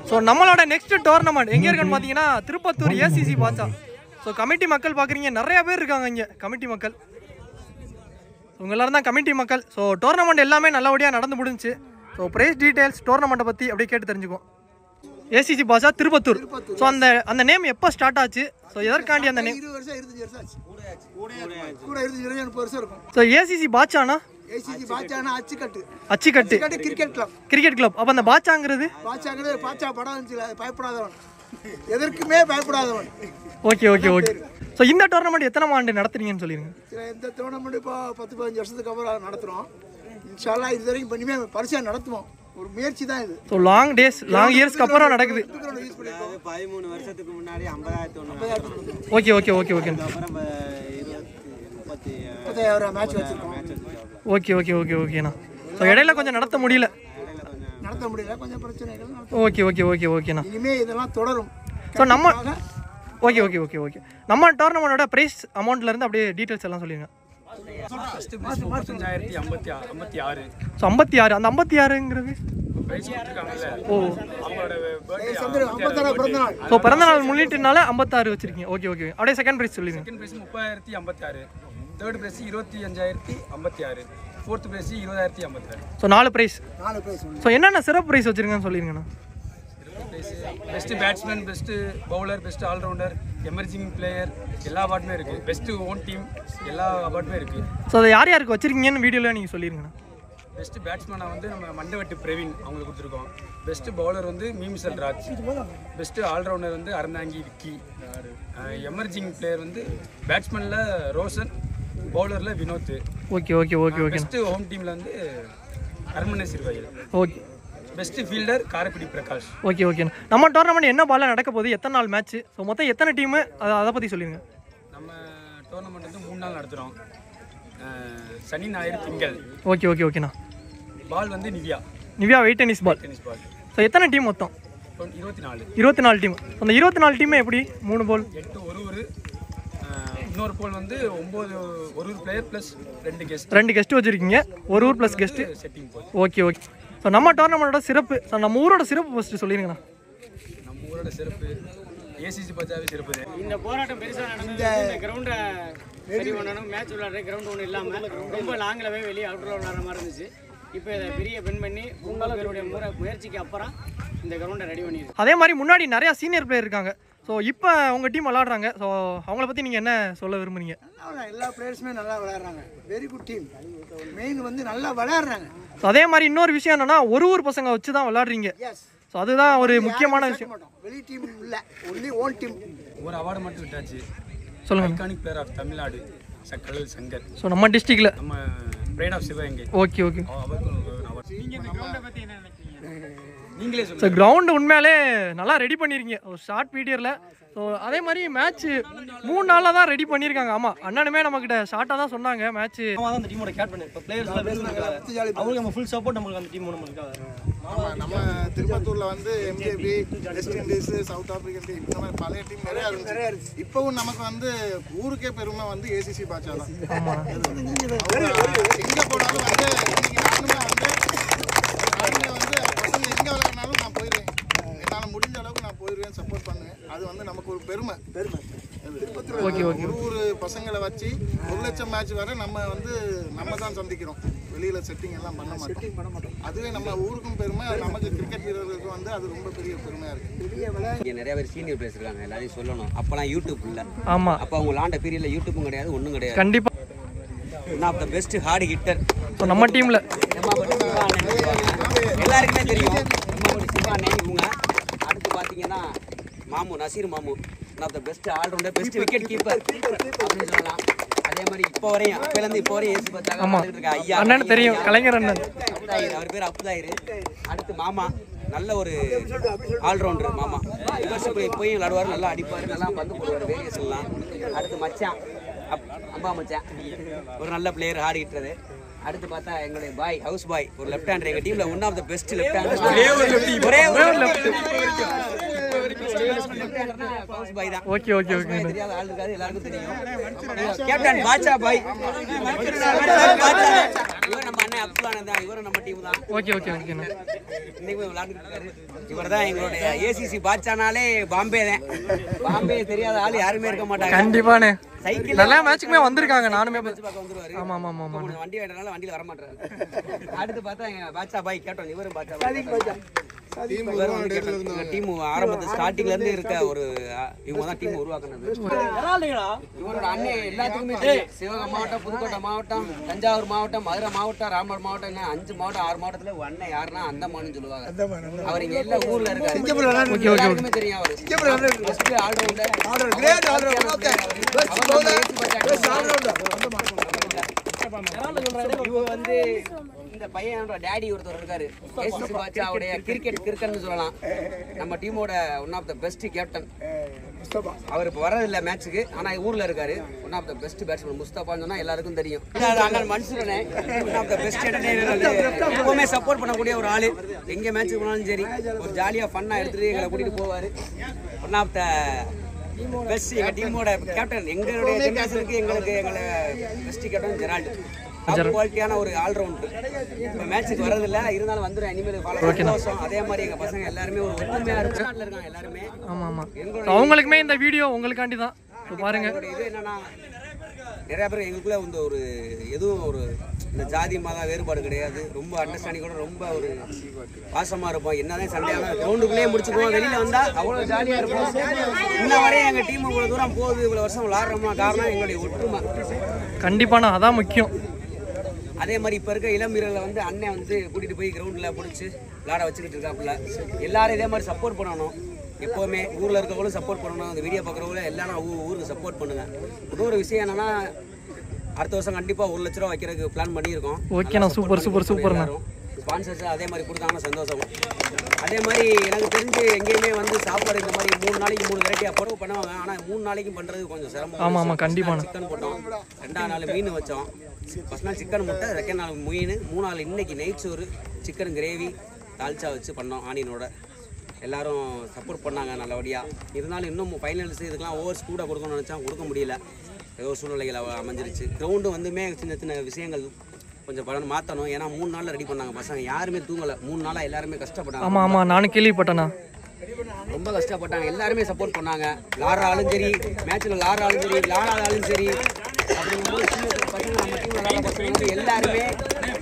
So நம்மளோட next tournament எங்கே இருக்குன்னு பார்த்தீங்கன்னா Tirupattur ACC Batcha. So committee மக்கள் பார்க்குறீங்க, நிறையா பேர் இருக்காங்க இங்கே கமிட்டி மக்கள். உங்க எல்லாரும் தான் கமிட்டி மக்கள். ஸோ டோர்னமெண்ட் எல்லாமே நல்லபடியாக நடந்து முடிஞ்சிச்சு. ஸோ ப்ரைஸ் டீட்டெயில்ஸ் டோர்னமெண்ட்டை பற்றி அப்படியே கேட்டு தெரிஞ்சுக்குவோம். ஏசிசி பாட்சா திருப்பத்தூர். ஸோ அந்த நேம் எப்போ ஸ்டார்ட் ஆச்சு? ஸோ எதற்காண்டி அந்த நேம்? 20 வருஷம் 25 வருஷம் ஆச்சு. கூட 25 வருஷம் இருக்கும். ஸோ ஏசிசி பாட்சானா ஏசிசி பாட்சானா அச்சிக்கட்டு கிரிக்கெட் கிளப். அப்போ அந்த பாட்சாங்கிறது பாட்சா படம் இருந்துச்சு, பயப்படாதவன், எதற்குமே பயப்படாதவன். Okay okay okay. ஸோ இந்த டோர்னமெண்ட் எத்தனை ஆண்டு நடத்துறீங்கன்னு சொல்லிடுங்க. இந்த டோர்னமெண்ட் இப்போ 10-15 வருஷத்துக்கு அப்புறம் நடத்துகிறோம். இன்ஷால்லா இது வரைக்கும் பண்ணியுமே பரிசாக நடத்துவோம். ஒரு முயற்சி தான் இது. ஸோ லாங் இயர்ஸ்க்கு அப்புறம் நடக்குது. 13 வருஷத்துக்கு முன்னாடி 50,000 ஓகே ஓகே ஓகே ஓகே. அப்புறம் 30,000 மேட்ச் வச்சிருக்கோம். ஓகே ஓகே ஓகே ஓகேண்ணா. ஸோ இடையில கொஞ்சம் நடத்த முடியல, கொஞ்சம் பிரச்சனைகள். ஓகே ஓகே ஓகே ஓகேண்ணா. இனிமே இதெல்லாம் தொடரும். ஸோ நம்ம ஓகே ஓகே ஓகே ஓகே நம்ம டோர்னமெண்டோட ப்ரைஸ் அமௌண்ட்லேருந்து அப்படியே டீட்டெயில்ஸ் எல்லாம் சொல்லிடுங்க. 55,056. ஸோ 56. அந்த 56ங்கிறது ஸோ பிறந்தநாள் முன்னிட்டுனால 56 வச்சிருக்கீங்க. Okay okay. அப்படியே செகண்ட் ப்ரைஸ் சொல்லுங்க. Second prize 30,056. Third prize 25,056. Fourth prize 20,056. So 4 prize. So என்னென்ன சிறப்பு ப்ரைஸ் வச்சிருக்கேன்னு சொல்லிருங்கண்ணா. Best batsman, best bowler, best allrounder, emerging player எல்லா அவார்டுமே இருக்குது. பெஸ்ட் ஓன் டீம் எல்லா அவார்டுமே இருக்குது. ஸோ அதை யார் யாருக்கு வச்சிருக்கீங்கன்னு வீடியோவில் நீங்கள் சொல்லிருங்கண்ணா. பெஸ்ட் பேட்ஸ்மேனாக வந்து நம்ம மண்டவெட்டு பிரவீன் அவங்களுக்கு கொடுத்துருக்கோம். பெஸ்ட் பவுலர் வந்து மீமிசல் ராஜ். பெஸ்ட் ஆல்ரவுண்டர் வந்து அறந்தாங்கி விக்கி. எமர்ஜிங் பிளேயர் வந்து பேட்ஸ்மேனில் ரோஷன், பவுலரில் Vinod. Okay okay okay okay. Best home டீமில் வந்து அரண்மனை சிறுவாயில். Okay. Best fielder Karaikudi Prakash. Okay ஓகேண்ணா. நம்ம டோர்னமெண்ட் என்ன பாலில் நடக்க போகுது, எத்தனை நாள் மேட்ச், ஸோ மொத்தம் எத்தனை டீமு, அதை பற்றி சொல்லிடுங்க. நம்ம டோர்னமெண்ட் வந்து 3 நாள் நடத்துகிறோம். சனி ஞாயிறு திங்கள். ஓகே ஓகே ஓகேண்ணா. பால் வந்து Nivia weight tennis ball. So எத்தனை டீம் மொத்தம்? 24 டீம். அந்த 24 டீம் எப்படி 3 பால் 8 ஒரு இன்னொரு போல் வந்து 9 ஒரு பிளேயர் ப்ளஸ் 2 கெஸ்ட் வச்சுருக்கீங்க. ஒரு ஊர் ப்ளஸ் கெஸ்ட்டு செட்டிங் போல். Okay okay. ஸோ நம்ம டோர்னமெண்ட்டோட சிறப்பு, ஸோ நம்ம ஊரோட சிறப்பு ஃபஸ்ட்டு சொல்லிடுங்கண்ணா. நம்ம ஊரோட சிறப்பு ஏசிசி பாட்சாவே சிறப்பு. இந்த போராட்டம் பெருசாக நடந்தது இந்த கிரவுண்டை சரி பண்ணணும். மேட்ச் விளையாடுற கிரவுண்ட் ஒன்றும் இல்லாமல் ரொம்ப லாங்கில் போய் வெளியே அவுட்டர் விளையாடுற மாதிரி இருந்துச்சு. இப்போ இதை பெரிய பெண் பண்ணி உங்கள் பேருடைய முயற்சிக்கு அப்புறம் இந்த கிரவுண்டை ரெடி பண்ணியிருக்கு. அதே மாதிரி முன்னாடி நிறையா சீனியர் பிளேயர் இருக்காங்க. ஸோ இப்போ உங்கள் டீம் விளாட்றாங்க. ஸோ அவங்கள பற்றி நீங்கள் என்ன சொல்ல விரும்புறீங்க? எல்லா பிளேயர்ஸுமே நல்லா விளையாடுறாங்க. Very good team. மெயின் வந்து நல்லா விளையாடுறாங்க. ஸோ அதே மாதிரி இன்னொரு விஷயம் என்னன்னா, ஒரு ஊர் பசங்க வச்சு தான் விளாட்றீங்க. ஸோ அதுதான் ஒரு முக்கியமான விஷயம். வெளி டீம் இல்லை, ஒன்லி ஓன் டீம். ஒரு அவார்டு மட்டும் விட்டாச்சு. சொல்லுங்கள். ஐகானிக் பிளேயர் ஆஃப் தமிழ்நாடு கடல் சங்கர். ஸோ நம்ம டிஸ்ட்ரிக்டில் நம்ம pride of Sivaganga. Okay okay. நீங்கள் இந்த கிரவுண்டை பற்றி என்ன நினைக்கிறீங்க? நீங்களே ஸோ சொல்லுங்கள். கிரவுண்டு உண்மையாலே நல்லா ரெடி பண்ணியிருக்கீங்க ஒரு ஷார்ட் பீரியடில். ஸோ அதே மாதிரி மேட்ச்சு 3 நாளாக தான் ரெடி பண்ணியிருக்காங்க. ஆமாம், அண்ணனுமே நம்மக்கிட்ட ஷார்ட்டாக தான் சொன்னாங்க மேட்ச்சு. அந்த டீமோட கேப்டன் இப்போ பிளேயர்ஸ்லாம் அவங்களுக்கு நம்ம ஃபுல் சப்போர்ட் நம்மளுக்கு அந்த டீம் நம்மளுக்காக. நம்ம திருப்பத்தூரில் வந்து MJB, west Indies, south African team, இந்த மாதிரி பழைய டீம் நிறையா இருந்துச்சு. இப்போவும் நமக்கு வந்து ஊருக்கே பெருமை வந்து ஏசிசி பாட்சா தான். எங்கே போனாலும் வந்து இன்னைக்கு நானுமே வந்து பசங்க எங்கே விளையாடினாலும் நான் போயிடுவேன். என்னால் முடிஞ்ச அளவுக்கு நான் போயிடுவேன், சப்போர்ட் பண்ணுவேன். அது வந்து நமக்கு ஒரு பெருமை. ஒரு பசங்களை வச்சு 1 லட்சம் மேட்ச் வரை நம்ம தான் சந்திக்கிறோம். வெளியில செட்டிங் எல்லாம் பண்ண மாட்டோம். அதுவே நம்ம ஊருக்கும் பெருமை, நமக்கு கிரிக்கெட் வீரர்களுக்கும் வந்து அது ரொம்ப பெரிய பெருமையா இருக்கு. இங்கே நிறைய பேர் சீனியர் பிளேயர்ஸ் இருக்காங்க, எல்லாரையும் சொல்லணும். அப்போலாம் யூடியூப் இல்லை. ஆமாம், அப்போ அவங்க விளாண்ட பீரியடில் யூடியூப்பும் கிடையாது, ஒன்றும் கிடையாது. கண்டிப்பாக. One of the best hard hitter நம்ம டீமில் எல்லாருக்குமே தெரியும். சிவானே இவங்க. அடுத்து பார்த்தீங்கன்னா நசீர் மாமு, one of the best allrounder, best wicket keeper அப்படின்னு சொல்லலாம். அதே மாதிரி இப்போ வரையும் அப்போலேருந்து இப்போ வரையும் ஏசி பார்த்தாங்க ஐயா அண்ணன் தெரியும், கலைஞர் அண்ணன். அவர் பேர் அப்புதாயிரு. அடுத்து மாமா, நல்ல ஒரு ஆல்ரவுண்டர் மாமா. ரிவர்ஸ் போய் விளையாடுவார், நல்லா அடிப்பார், நல்லா பந்து போடுவார், வேரியேஷன்லாம். அடுத்து மச்சான், அம்பா மச்சான், ஒரு நல்ல பிளேயர் ஹார்ட் ஹிட்டரு. அடுத்து பார்த்தா எங்களுடைய பாய், ஹவுஸ் பாய், ஒரு லெஃப்ட் ஹேண்டர். எங்கள் டீமில் one of the best left hander. ஒரே ஒரு லெஃப்ட். Okay okay okay. தெரியாத ஆள் இருக்காது, எல்லாருக்கும் தெரியும். கேப்டன் பாட்சா பாய் இவர் நம்ம அண்ணன் அப்துல்லானந்த் தான், இவரும் நம்ம டீம் தான். ஓகே ஓகே ஓகேண்ணா. இன்னைக்கு விளையாண்டுட்டு இருக்காரு. இவர் தான் எங்களுடைய ஏசிசி பாட்சானாலே பாம்பே தான். பாம்பே தெரியாத ஆள் யாருமே இருக்க மாட்டாங்க. கண்டிப்பாண்ணே. சைக்கிள் எல்லா மேட்சுக்குமே வந்திருக்காங்க, நானுமே பார்க்க வந்துருவாரு. ஆமா ஆமா ஆமா ஆமா. வண்டி வேண்டனால வண்டியில வர மாட்டாரு. அடுத்து பார்த்தா எங்க பாட்சா பாய் கேப்டன், இவரும் பாட்சா பாய். டீம் ஆரம்பத்துல ஸ்டார்டிங்ல இருந்து இருக்க ஒரு இவங்க தான் டீம் உருவாக்குனது. இவரோட அண்ணன் எல்லாத்துக்குமே தெரியும். சிவகங்கை மாவட்டம், புதுக்கோட்டை மாவட்டம், தஞ்சாவூர் மாவட்டம், மதுரை மாவட்டம், ராமநாதபுரம் மாவட்டம், 5 மாவட்டம் 6 மாவட்டத்துல அண்ணன் யாருன்னா அந்தமான்னு சொல்லுவாங்க. அவர் இங்க எல்லா ஊர்ல இருக்காரு. எல்லாருக்குமே தெரியும். அவர் ஃபர்ஸ்ட் இவங்க வந்து இந்த பையனோட டேடி ஒருத்தர் இருக்காரு, ஏசிசி பாட்சாவுடைய கிரிக்கெட்னு சொல்லலாம். நம்ம டீமோட one of the best captain. அவர் இப்போ வரதில்லை மேட்சுக்கு, ஆனால் ஊரில் இருக்காரு. One of the best batsman முஸ்தபான்னு சொன்னால் எல்லாருக்கும் தெரியும். அண்ணன் மன்சூரனே ஒன் ஆஃப் த பெஸ்ட் எப்பவுமே சப்போர்ட் பண்ணக்கூடிய ஒரு ஆள். எங்கே மேட்ச்சுக்கு போனாலும் சரி ஒரு ஜாலியாக ஃபன்னாக எடுத்துகிட்டு எங்களை கூட்டிகிட்டு போவார். ஒன் ஆஃப் த பெஸ்ட் எங்கள் டீமோட கேப்டன். எங்களுடைய ஜெனரேஷனுக்கு எங்களை பெஸ்ட் கேப்டன் ஜெரால்டு. குவாலிட்டியான ஒரு ஆல்ரவுண்டர். இப்போ மேட்சுக்கு வரதில்லை, இருந்தாலும் வந்துடும் இனிமேல் சந்தோஷம். அதே மாதிரி எங்கள் பசங்க எல்லாருமே ஒரு ஒற்றுமையாக இருக்காங்க எல்லாருமே. ஆமா ஆமா. அவங்களுக்குமே இந்த வீடியோ உங்களுக்காண்டி தான். பாருங்க, இது என்னன்னா நிறைய பேர் எங்களுக்குள்ள இந்த ஒரு எதுவும் ஒரு இந்த ஜாதி மத வேறுபாடு கிடையாது. ரொம்ப அண்டர்ஸ்டாண்டிங்கோட ரொம்ப ஒரு பாசமாக இருப்போம். என்னதான் சண்டையான கிரவுண்டுக்குள்ளேயே முடிச்சுக்குவோம். வெளியில் வந்தால் அவ்வளோ ஜாலியாக இருப்போம். இன்ன வரையும் எங்கள் டீம் இவ்வளோ தூரம் போகுது, இவ்வளோ வருஷம் விளாட்றோமா, காரணம் எங்களுடைய ஒற்றுமை. கண்டிப்பாண்ணா, அதான் முக்கியம். அதே மாதிரி இப்போ இருக்க இளம் வீரர்களை வந்து அண்ணன் வந்து கூட்டிகிட்டு போய் கிரவுண்டில் பிடிச்சி விளாட வச்சுக்கிட்டு இருக்காப்புல. எல்லாரும் இதே மாதிரி சப்போர்ட் பண்ணணும். எப்போவுமே ஊரில் இருக்கவங்களும் சப்போர்ட் பண்ணணும். அந்த வீடியோ பார்க்குறவங்களும் எல்லாரும் ஊருக்கு சப்போர்ட் பண்ணுங்கள். இன்னொரு விஷயம் என்னென்னா, அடுத்த வருஷம் கண்டிப்பாக 1 லட்ச ரூபா வைக்கிறதுக்கு பிளான் பண்ணியிருக்கோம். ஓகேண்ணா, சூப்பர் சூப்பர் சூப்பர்ண்ணா. ஸ்பான்சர்ஸ் அதே மாதிரி கொடுத்தாங்கன்னா சந்தோஷம். அதே மாதிரி எனக்கு தெரிஞ்சு எங்கேயுமே வந்து சாப்பாடு இந்த மாதிரி 3 நாளைக்கு 3 வெரைட்டியாக பொறுப்பு பண்ணுவாங்க. ஆனால் 3 நாளைக்கும் பண்ணுறது கொஞ்சம் சிரமம். ஆமாம் ஆமாம், கண்டிப்பாக. சிக்கன் போட்டோம், 2ஆம் நாள் மீன் வச்சோம். ஃபர்ஸ்ட் நாள் சிக்கன் முட்டை, 2nd நாள் மீன், 3 நாள் இன்னைக்கு நைட் சோறு, சிக்கன் கிரேவி, தால்ச்சா வச்சு பண்ணோம் ஆனியனோட. எல்லாரும் சப்போர்ட் பண்ணாங்க நல்லபடியாக. இருந்தாலும் இன்னும் ஃபைனல்ஸ் இதுக்கெல்லாம் ஓவர் ஸ்பீடாக கொடுக்கணும்னு நினச்சா கொடுக்க முடியல. ஏதோ சூழ்நிலைகள் அமைஞ்சிருச்சு. கிரவுண்டு வந்துமே சின்ன சின்ன விஷயங்கள் கொஞ்சம் மாற்றணும். ஏன்னா 3 நாளில் ரெடி பண்ணாங்க பசங்க. யாருமே தூங்கலை 3 நாளாக. எல்லாருமே கஷ்டப்பட்டாங்க. ஆமாம் ஆமாம், நானும் கேள்விப்பட்டேண்ணா. ரொம்ப கஷ்டப்பட்டாங்க. எல்லாருமே சப்போர்ட் பண்ணாங்க. விளாட்றாலும் சரி, மேட்ச்சில் விளாட்றாலும் சரி, விளாடாதாலும் சரி. அப்படிங்கும்போது சின்ன பசங்க நம்ம டீம் விளாட பசங்க வந்து எல்லாருமே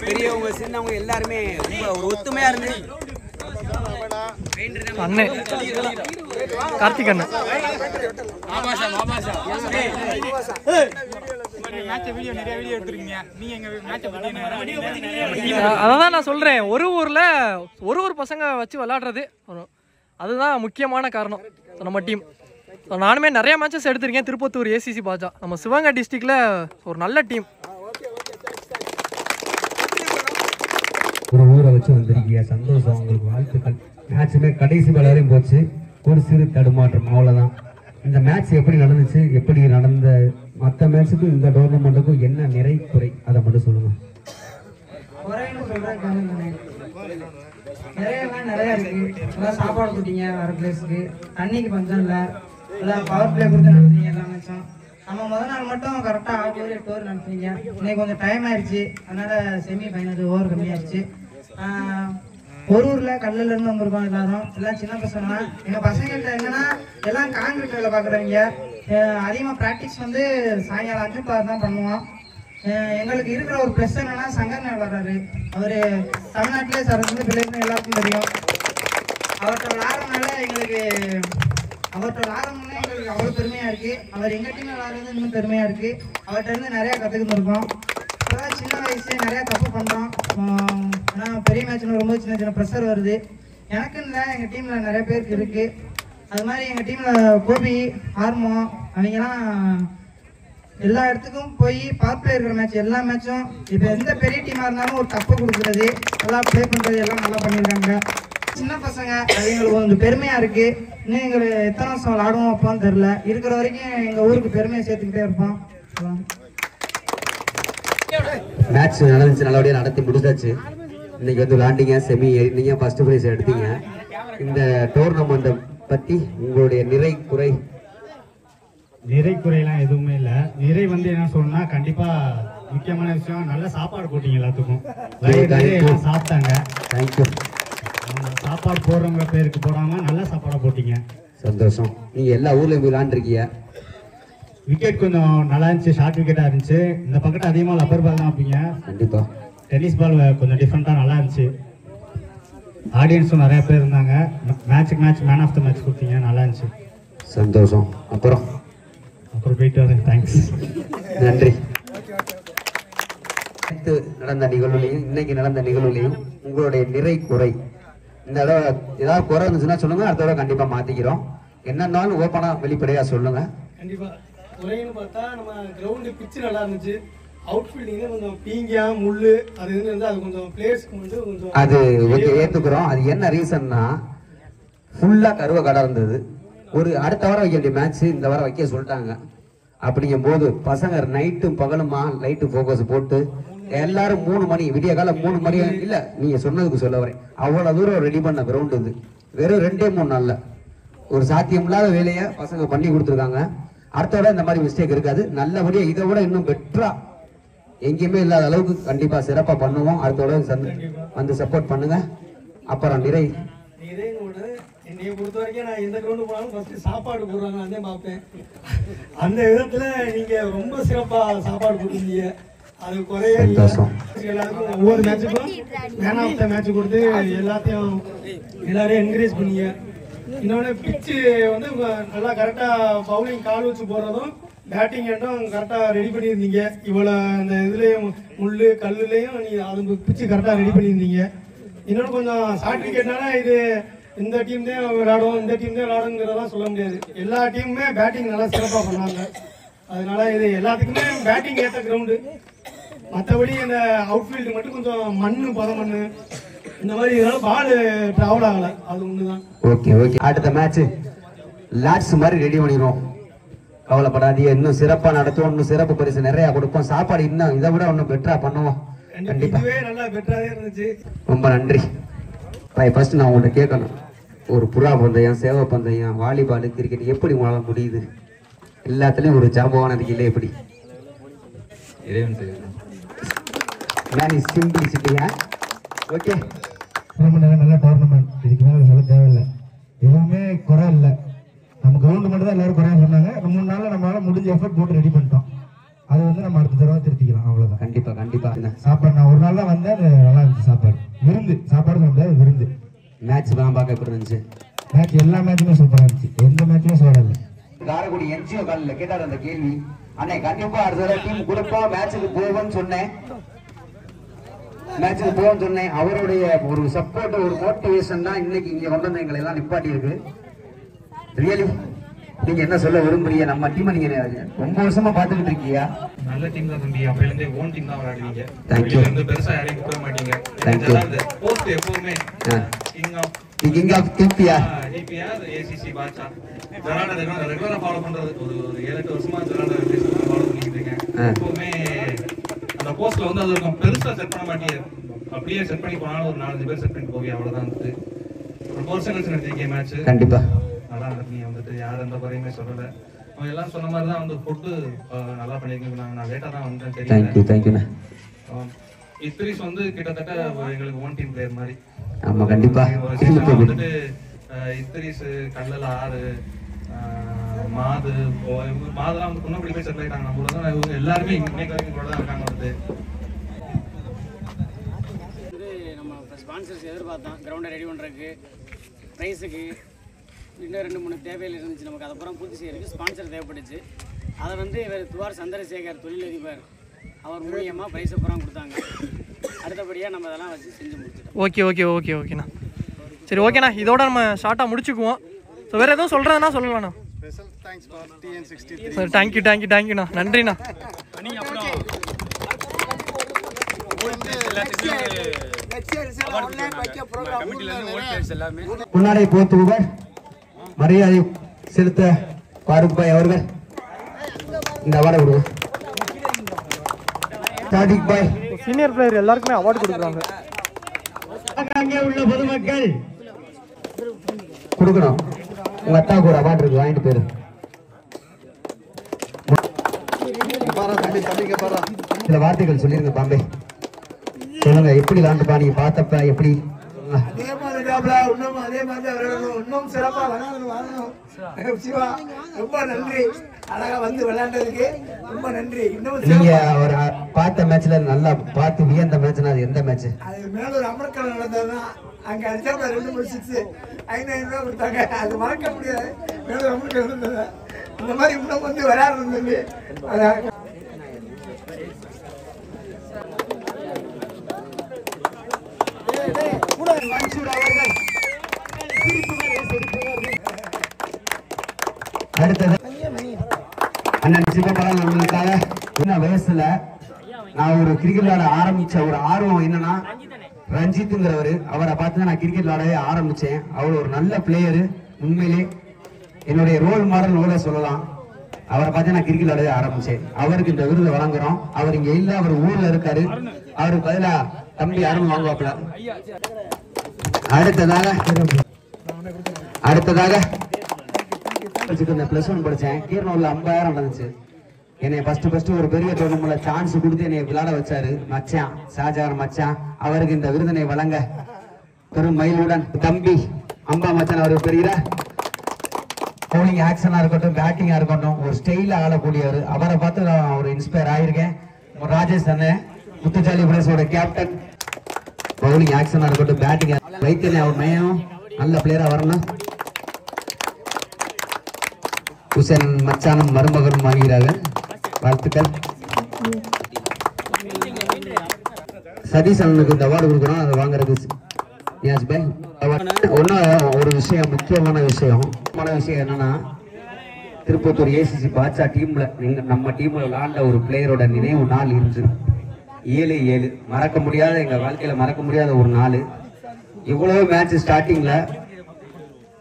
பெரியவங்க சின்னவங்க எல்லாருமே ரொம்ப ஒரு ஒத்துமையாக இருந்து அண்ணே கார்த்திக் அண்ணன் அதான் நான் சொல்றேன். ஒரு ஊர்ல ஒரு பசங்க வச்சு விளையாடுறது அதுதான் முக்கியமான காரணம். நம்ம டீம் நானுமே நிறைய மேட்சஸ் எடுத்திருக்கேன். திருப்பத்தூர் ஏசிசி பாட்சா நம்ம சிவகங்கை டிஸ்ட்ரிக்ட்ல ஒரு நல்ல டீம். ஒரு ஊரை வச்சு வந்திருக்கீங்க, சந்தோஷம். உங்களுக்கு வாழ்த்துக்கள். மேட்சுமே கடைசி வரையும் போச்சு, ஒரு சிறு தடுமாற்றம், அவ்வளோதான். இந்த மேட்ச் எப்படி நடந்துச்சு, எப்படி நடந்த மற்ற மேட்சுக்கும் இந்த டோர்னமெண்ட்டுக்கும் என்ன நிறை குறை, அதை மட்டும் சொல்லுங்க. நிறைய இருக்கு. எல்லாம் சாப்பாடு கொடுத்தீங்க, வர பிளேஸுக்கு தண்ணிக்கு பஞ்சம் இல்லை. எல்லாம் பவர் பிளே கொடுத்து நடத்துறீங்க எல்லா மேட்சும். நம்ம முதல் நாள் மட்டும் கரெக்டாக 6 ஓவர் 8 ஓவர் நடத்துறீங்க. இன்னைக்கு கொஞ்சம் டைம் ஆயிடுச்சு, அதனால செமி ஃபைனல் ஓவர் கம்மியாயிடுச்சு. ஒரு ஊரில் கல்லில் இருந்து வந்திருக்கோம். எல்லாம் சின்ன பசங்க தான். எங்கள் பசங்கள்கிட்ட என்னன்னா எல்லாம் கான்கிரீட் வேலை பார்க்குறவங்க. அதிகமாக ப்ராக்டிஸ் வந்து சாயங்காலம் 5 to 6 தான் பண்ணுவோம். எங்களுக்கு இருக்கிற ஒரு ப்ளஸ் என்னன்னா சங்கர் விளாட்றாரு. அவர் தமிழ்நாட்டிலே சரத்து பிள்ளைங்க எல்லாருக்கும் தெரியும். அவர்கிட்ட விளாட்றதுனால எங்களுக்கு அவ்வளோ பெருமையாக இருக்குது. அவர் எங்கள் டீமில் விளாட்றது இன்னும் பெருமையாக இருக்குது. அவர்கிட்ட இருந்து நிறையா கற்றுக்கிட்டு இருக்கோம். இப்போதான் சின்ன வயசுலேயே நிறையா தப்பு பண்ணுறோம். ஆனால் பெரிய மேட்ச்சில் ரொம்ப சின்ன சின்ன ப்ரெஷர் வருது. எனக்குன்னு இல்லை, எங்கள் டீமில் நிறைய பேருக்கு இருக்குது. அது மாதிரி எங்கள் டீமில் கோபி, ஆர்மோ அவங்கெல்லாம் எல்லா இடத்துக்கும் போய் பார்ப்பில் இருக்கிற மேட்ச் எல்லா மேட்சும் இப்போ எந்த பெரிய டீமாக இருந்தாலும் ஒரு தப்பு கொடுக்குறது, நல்லா ப்ளே பண்ணுறது எல்லாம் நல்லா பண்ணியிருக்காங்க. சின்ன பசங்க அது எங்களுக்கு கொஞ்சம் பெருமையாக இருக்குது. இன்னும் எங்களுக்கு எத்தனை வருஷம் விளாடுவோம் அப்போன்னு தெரில. இருக்கிற வரைக்கும் எங்கள் ஊருக்கு பெருமையை சேர்த்துக்கிட்டே இருப்போம். மேட்ச் நடந்துச்சு, நல்லபடியாக நடத்தி முடிச்சாச்சு. இன்னைக்கு வந்து விளாண்டிங்க, செமி ஏறினீங்க, ஃபர்ஸ்ட் ப்ரைஸ் எடுத்தீங்க. இந்த டோர்னமெண்ட்டை பத்தி உங்களுடைய நிறை குறை? நிறை குறையெல்லாம் எதுவுமே இல்லை. நிறை வந்து என்ன சொல்லணும்னா கண்டிப்பா முக்கியமான விஷயம் நல்ல சாப்பாடு போட்டீங்க எல்லாத்துக்கும். எல்லாம் சாப்பிட்டாங்க. தேங்க்யூ. சாப்பாடு போடுறவங்க பேருக்கு போடாம நல்ல சாப்பாடை போட்டீங்க. சந்தோஷம். நீங்க எல்லா ஊர்லயும் போய் விளையாண்டுருக்கீங்க. விக்கெட் கொஞ்சம் நல்லா இருந்துச்சு, ஷார்ட் விக்கெட்டா இருந்துச்சு. இந்த பக்கத்து அதிகமாக லப்பர் பால் தான் வைப்பீங்க. கண்டிப்பா. டென்னிஸ் பால் கொஞ்சம் டிஃப்ரெண்டா நல்லா இருந்துச்சு. ஆடியன்ஸும் நிறைய பேர் இருந்தாங்க. மேட்சுக்கு match man of the match கொடுத்தீங்க, நல்லா இருந்துச்சு. சந்தோஷம். அப்புறம் போயிட்டு வரேன். தேங்க்ஸ். நன்றி. நடந்த நிகழ்வுலையும் இன்னைக்கு நடந்த நிகழ்வுலையும் உங்களுடைய நிறை குறை, இந்த தடவை ஏதாவது குறை இருந்துச்சுன்னா சொல்லுங்க, அடுத்த தடவை கண்டிப்பா மாத்திக்கிறோம். என்னன்னாலும் ஓப்பனா வெளிப்படையா சொல்லுங்க. கண்டிப்பா குறைன்னு பார்த்தா நம்ம கிரவுண்டு பிச்சு நல்லா இருந்துச்சு. அவுட் ஃபீல்டிங் கொஞ்சம் பீங்கியா முள்ளு அது இருந்து அது கொஞ்சம் பிளேயர்ஸ்க்கு வந்து கொஞ்சம் அது ஓகே ஏத்துக்கிறோம். அது என்ன ரீசன்னா ஃபுல்லா கருவ கடை இருந்தது. ஒரு அடுத்த வாரம் வைக்க வேண்டிய மேட்ச் இந்த வாரம் வைக்க சொல்லிட்டாங்க. அப்படிங்கும் போது பசங்க நைட்டும் பகலுமா லைட்டு போக்கஸ் போட்டு எல்லாரும் 3 மணி விடிய காலம் 3 மணி இல்ல, நீங்க சொன்னதுக்கு சொல்ல வரேன், அவ்வளவு தூரம் ரெடி பண்ண கிரவுண்ட் இது. வெறும் 2-3 நாள்ல ஒரு சாத்தியம் இல்லாத வேலையை பசங்க பண்ணி கொடுத்துருக்காங்க. அடுத்த விட இந்த மாதிரி மிஸ்டேக் இருக்காது. நல்லபடியா இதை விட இன்னும் பெட்டரா எங்கேயுமே இல்லாத அளவுக்கு கண்டிப்பா சிறப்பா பண்ணுவோம். அடுத்த வந்து சப்போர்ட் பண்ணுங்க. அப்புறம் நிறை என்னைய பொறுத்த வரைக்கும் நான் எந்த கிரவுண்டு போனாலும் ஃபர்ஸ்ட் சாப்பாடு போடுறாங்க அதே பார்ப்பேன். அந்த விதத்துல நீங்க ரொம்ப சிறப்பா சாப்பாடு போட்டுருந்தீங்க. அது குறைய எல்லாருக்கும் ஒவ்வொரு மேட்சுக்கும் மேன் ஆஃப் த மேட்ச் கொடுத்து எல்லாரையும் என்கரேஜ் பண்ணீங்க. இன்னொன்று பிச்சு வந்து நல்லா கரெக்டாக பவுலிங் கால் வச்சு போடுறதும் பேட்டிங் எண்டும் கரெக்டாக ரெடி பண்ணியிருந்தீங்க. இவ்வளோ அந்த இதுலேயும் முள் கல்லுலேயும் நீங்கள் அது பிச்சு கரெக்டாக ரெடி பண்ணியிருந்தீங்க. இன்னொன்று கொஞ்சம் ஷார்ட் விக்கெட்னால இது இந்த டீம் தான் விளையாடும் இந்த டீம் தான் விளையாடுங்கிறதெல்லாம் சொல்ல முடியாது. எல்லா டீமுமே பேட்டிங் நல்லா சிறப்பாக பண்ணாங்க. அதனால இது எல்லாத்துக்குமே பேட்டிங் ஏற்ற கிரவுண்டு. மற்றபடி இந்த அவுட்ஃபீல்டு மட்டும் கொஞ்சம் பதமண் இந்த மாதிரி இதனால பால் டிராவல் ஆகலை, அது ஒன்று தான். Okay okay. அடுத்த மேட்ச் லாட்ஸ் மாதிரி ரெடி பண்ணிடுவோம். கவலைப்படாதீங்க, இன்னும் சிறப்பா நடத்துவோம். இன்னும் சிறப்பு பரிசு நிறைய கொடுப்போம். சாப்பாடு இன்னும் இதை விட இன்னும் பெட்டரா பண்ணுவோம். கண்டிப்பா நல்லா பெட்டராகவே இருந்துச்சு. ரொம்ப நன்றி. ஃபர்ஸ்ட் நான் உங்கள்கிட்ட கேட்கணும், ஒரு புறா பந்தயம், சேவை பந்தயம், வாலிபால், கிரிக்கெட் எப்படி உங்களால் முடியுது? எல்லாத்துலேயும் ஒரு ஜாபவான இருக்கீங்களே, எப்படி? சிம்பிளிசிட்டியா? ஓகே. நல்ல டோர்னமெண்ட், இதுக்கு மேலே சொல்ல தேவையில்லை. எதுவுமே குறை இல்லை. நம்ம கிரவுண்டு மட்டும் தான் எல்லாரும் குறையா சொன்னாங்க. 3 நாளில் நம்மளால முடிஞ்ச எஃபர்ட் போட்டு ரெடி பண்ணிட்டோம். அது வந்து நம்ம அடுத்த தடவை திருத்திக்கலாம், அவ்வளோதான். கண்டிப்பா கண்டிப்பா. சாப்பாடு நான் ஒரு நாள் தான் வந்தேன், அது நல்லா இருந்துச்சு. சாப்பாடு விருந்து, சாப்பாடு சொல்ல முடியாது, விருந்து. மேட்ச் தான் பார்க்க எப்படி இருந்துச்சு? மேட்ச் எல்லா மேட்சுமே சூப்பராக இருந்துச்சு, எந்த மேட்சுமே சோட இல்லை. காரைக்குடி என்ஜிஓ காலில் கேட்டார் அந்த கேள்வி. அன்னை கண்டிப்பா அடுத்த டீம் கொடுப்போம், மேட்சுக்கு போவோம்னு சொன்னேன். மேட்சுக்கு போவோம்னு சொன்னேன். அவருடைய ஒரு சப்போர்ட், ஒரு மோட்டிவேஷன் தான் இன்னைக்கு இங்க கொண்டு வந்து எங்களை எல்லாம் நிப்பாட்டி இருக்கு. ரியலி நீங்க என்ன சொல்ல விரும்புறீங்க? நம்ம டீமை நீங்க ரொம்ப வருஷமா பாத்துக்கிட்டு இருக்கீங்க. நல்ல டீம் தான் தம்பி. அப்பையில இருந்தே ஓன் டீம் தான் விளையாடுவீங்க. தேங்க்யூ. வந்து பெருசா யாரையும் கூப்பிட மாட்டீங்க. தேங்க்யூ. போஸ்ட் எப்பவுமே king of TPR ACC Baasha Geraldo ரெகுலரா ஃபாலோ பண்றது. ஒரு 7-8 வருஷமா ஜெரால்டோ ஃபாலோ பண்ணிட்டு இருக்கேன். எப்பவுமே அந்த போஸ்ட்ல வந்து அது பெருசா செட் பண்ண மாட்டீங்க. அப்படியே செட் பண்ணி போனாலும் ஒரு 4-5 பேர் செட் பண்ணி போவீங்க, அவ்வளவுதான். வந்துட்டு ரொம்ப வருஷம் கழிச்சு நடத்திருக்கீங்க மேட்ச். கண்டிப்பா நல்லா நடத்தீங்க. வந்துட்டு யாரும் எந்த குறையுமே சொல்லல. அவங்க எல்லாம் சொன்ன மாதிரி தான் வந்து ஃபுட்டு நல்லா பண்ணியிருக்கீங்க. நான் லேட்டாக தான் வந்தேன், தெரியும். இத்ரிஸ் வந்து கிட்டத்தட்ட எங்களுக்கு ஒன் டீம் பிளேயர் மாதிரி. ஆமா கண்டிப்பா. வந்துட்டு இத்ரிஸ், கல்லல ஆறு, மாதெல்லாம் வந்து குன்னப்படி போய் செட்டில் ஆயிட்டாங்க. நம்ம தான் இவங்க எல்லாருமே இன்னைக்கு வரைக்கும் கூட தான் இருக்காங்க. வந்து நம்ம ஸ்பான்சர்ஸ் எதிர்பார்த்தோம் கிரவுண்டை ரெடி பண்ணுறதுக்கு, ப்ரைஸுக்கு இன்னும் 2-3 தேவைகள் இருந்துச்சு. நமக்கு அப்புறம் பூர்த்தி செய்யறதுக்கு ஸ்பான்சர் தேவைப்பட்டுச்சு. அதை வந்து இவர் துவார் சந்திரசேகர் தொழிலதிபர் அவர் மூலியமாக ப்ரைஸை புறம் கொடுத்தாங்க. அடுத்தபடியாக நம்ம அதெல்லாம் வச்சு செஞ்சு முடிச்சிட்டோம். ஓகேண்ணா. சரி ஓகேண்ணா, இதோட நம்ம ஷார்ட்டாக முடிச்சுக்குவோம். ஸோ வேறு எதுவும் சொல்கிறதுனா சொல்லலாம்ண்ணா. சார் தேங்க்யூண்ணா, நன்றிண்ணா. முன்னாடி போத்துவர் மரியாதை செலுத்த பாருக் பாய் அவர்கள் இந்த அவார்டை கொடுங்க. சாதிக் பாய் சீனியர் பிளேயர் எல்லாருக்குமே அவார்டு கொடுக்குறாங்க. அங்கே உள்ள பொதுமக்கள் கொடுக்கணும். உங்க அத்தாவுக்கு ஒரு அவார்டு இருக்கு, வாங்கிட்டு போயிரு. சில வார்த்தைகள் சொல்லிருங்க பாம்பே. சொல்லுங்க, எப்படி விளாண்டுப்பா நீங்க பார்த்தப்ப எப்படி? அதே மாதிரி அதே மாதிரி இன்னும் சிறப்பா வரணும். சிவா ரொம்ப நன்றி, அழகா வந்து விளையாண்டதுக்கு ரொம்ப நன்றி. இன்னும் நீங்க ஒரு பார்த்த மேட்ச்ல நல்லா பார்த்து வியந்த மேட்ச்னா அது எந்த மேட்ச்? அது மேலூர் அமர்கல் நடந்ததுதான். அங்க அடிச்சா 2 6 5,000 ரூபாய் கொடுத்தாங்க. அது மறக்க முடியாது. மேலூர் அமர்கல் இருந்தது. இந்த மாதிரி இன்னும் வந்து விளையாடுறது அடுத்தது அண்ணன் சிவபாலன் நம்மளுக்காக என்ன வயசுல நான் ஒரு கிரிக்கெட் விளையாட ஆரம்பிச்ச ஒரு ஆர்வம் என்னன்னா, ரஞ்சித்துங்கிறவரு, அவரை பார்த்து நான் கிரிக்கெட் விளையாடவே ஆரம்பிச்சேன். அவர் ஒரு நல்ல பிளேயரு, உண்மையிலே என்னுடைய ரோல் மாடல் கூட சொல்லலாம். அவரை பார்த்து நான் கிரிக்கெட் விளையாடவே ஆரம்பிச்சேன். அவருக்கு இந்த விருது வழங்குறோம். அவர் இங்க இல்ல, அவர் ஊர்ல இருக்காரு. அவருக்கு பதிலா தம்பி யாரும் வாங்குவாப்ல. அடுத்ததாக +1 படிச்சேன். கீரனூர்ல 50,000 நடந்துச்சு. என்னை ஃபர்ஸ்ட் ஒரு பெரிய டோர்னமெண்ட்ல சான்ஸ் கொடுத்து என்னை விளையாட வச்சாரு மச்சான், ஷாஜகான் மச்சான். அவருக்கு இந்த விருதினை வழங்க பெரும் மயிலுடன் தம்பி அம்பா மச்சான் அவருக்கு பெறுகிறார். பவுலிங் ஆக்ஷனா இருக்கட்டும், பேட்டிங்கா இருக்கட்டும், ஒரு ஸ்டைல ஆடக்கூடியவர். அவரை பார்த்து நான் ஒரு இன்ஸ்பயர் ஆயிருக்கேன். ராஜேஷ் அண்ணன், முத்துச்சாலி பிரதேசோட கேப்டன். பவுலிங் ஆக்ஷனா இருக்கட்டும், பேட்டிங் வைத்தியனை அவர் மையம் நல்ல பிளேயரா வரணும். ஹுசேன் மச்சானும் மருமகனும் வாங்குகிறார்கள், வாழ்த்துக்கள். சதீஷ் அண்ணனுக்கு இந்த அவார்டு கொடுக்கணும், அதை வாங்குறது ஒரு விஷயம், முக்கியமான விஷயம் என்னன்னா, திருப்பத்தூர் ஏசிசி பாட்சா டீம்ல நம்ம டீம்ல விளையாண்ட ஒரு பிளேயரோட நினைவு நாள் இருந்து 7/7 மறக்க முடியாத, எங்க வாழ்க்கையில மறக்க முடியாத ஒரு நாள். இவ்வளவு மேட்ச் ஸ்டார்டிங்ல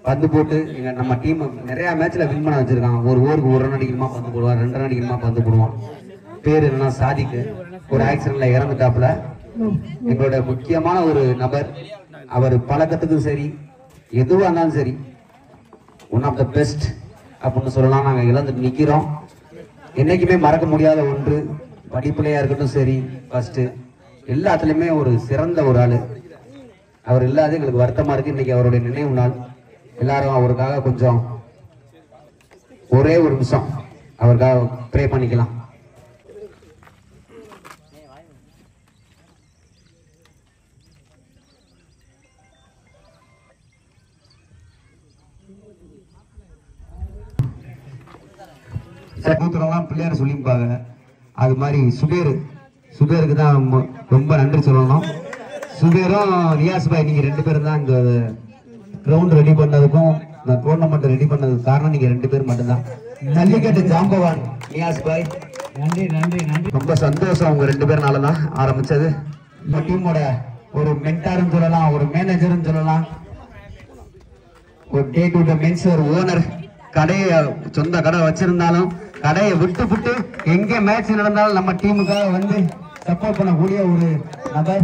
பந்து போட்டு நம்ம டீம் நிறைய மேட்ச்ல வின் பண்ண வச்சிருக்காங்க. ஒரு ஓவருக்கு 1 ரன் அடிக்கணுமா பந்து போடுவான், 2 ரன் அடிக்கணுமா பந்து போடுவான். பேர் என்னன்னா சாதிக்கு. ஒரு ஆக்சிடென்ட்ல இறந்துட்டாப்புல. எங்களோட முக்கியமான ஒரு நபர். அவர் பழக்கத்துக்கும் சரி, எதுவா இருந்தாலும் சரி, ஒன் ஆஃப் த பெஸ்ட் அப்படின்னு சொல்லலாம். நாங்க இழந்துட்டு நிக்கிறோம். என்னைக்குமே மறக்க முடியாத ஒன்று. படிப்புலையா இருக்கட்டும் சரி, ஃபர்ஸ்ட் எல்லாத்துலயுமே ஒரு சிறந்த ஒரு ஆளு. அவர் இல்லாத எங்களுக்கு வருத்தமா இருக்கு. இன்னைக்கு அவருடைய நினைவு நாள். எல்லாரும் அவருக்காக கொஞ்சம் ஒரே ஒரு நிமிஷம் அவருக்காக ப்ரே பண்ணிக்கலாம். பிள்ளையார் சொல்லிப்பாங்க. அது மாதிரி சுபேருக்கு தான் ரொம்ப நன்றி சொல்லணும். சுபேரும் ரியாஸ் பாய், நீங்க 2 பேரும் தான் இந்த கிரவுண்ட் ரெடி பண்ணதுக்கும் இந்த டோர்னமெண்ட் ரெடி பண்ணதுக்கு காரணம் நீங்க 2 பேர் மட்டும்தான். ஜல்லிக்கட்டு ஜாம்பவான் ரியாஸ் பாய், நன்றி நன்றி நன்றி. ரொம்ப சந்தோஷம், உங்க 2 பேர்னாலதான் ஆரம்பிச்சது. இந்த டீமோட ஒரு மென்டார்னு சொல்லலாம், ஒரு மேனேஜர்னு சொல்லலாம், ஒரு டே டு டே மென்ஸ் ஒரு ஓனர். கடையை சொந்த கடை வச்சிருந்தாலும் கடையை விட்டு எங்க மேட்ச் நடந்தாலும் நம்ம டீமுக்காக வந்து சப்போர்ட் பண்ணக்கூடிய ஒரு நபர்.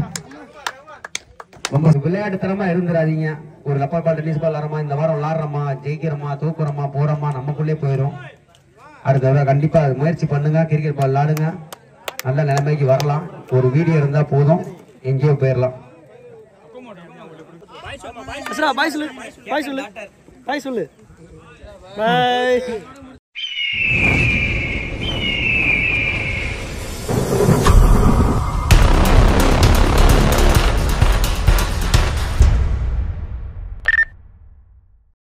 ரொம்ப விளையாட்டுத்தனமா இருந்துடாதீங்க. ஒரு லப்பா பால், டென்னிஸ் பால் விளாடுறோமா, இந்த வாரம் விளாடுறோமா, ஜெயிக்கிறோமா, தூக்குறோமா, போறோமா, நமக்குள்ளே போயிடும். அடுத்த தடவை கண்டிப்பா முயற்சி பண்ணுங்க, கிரிக்கெட் பால் விளாடுங்க, நல்ல நிலைமைக்கு வரலாம். ஒரு வீடியோ இருந்தா போதும், எங்கேயோ போயிடலாம். பாய் சொல்லு.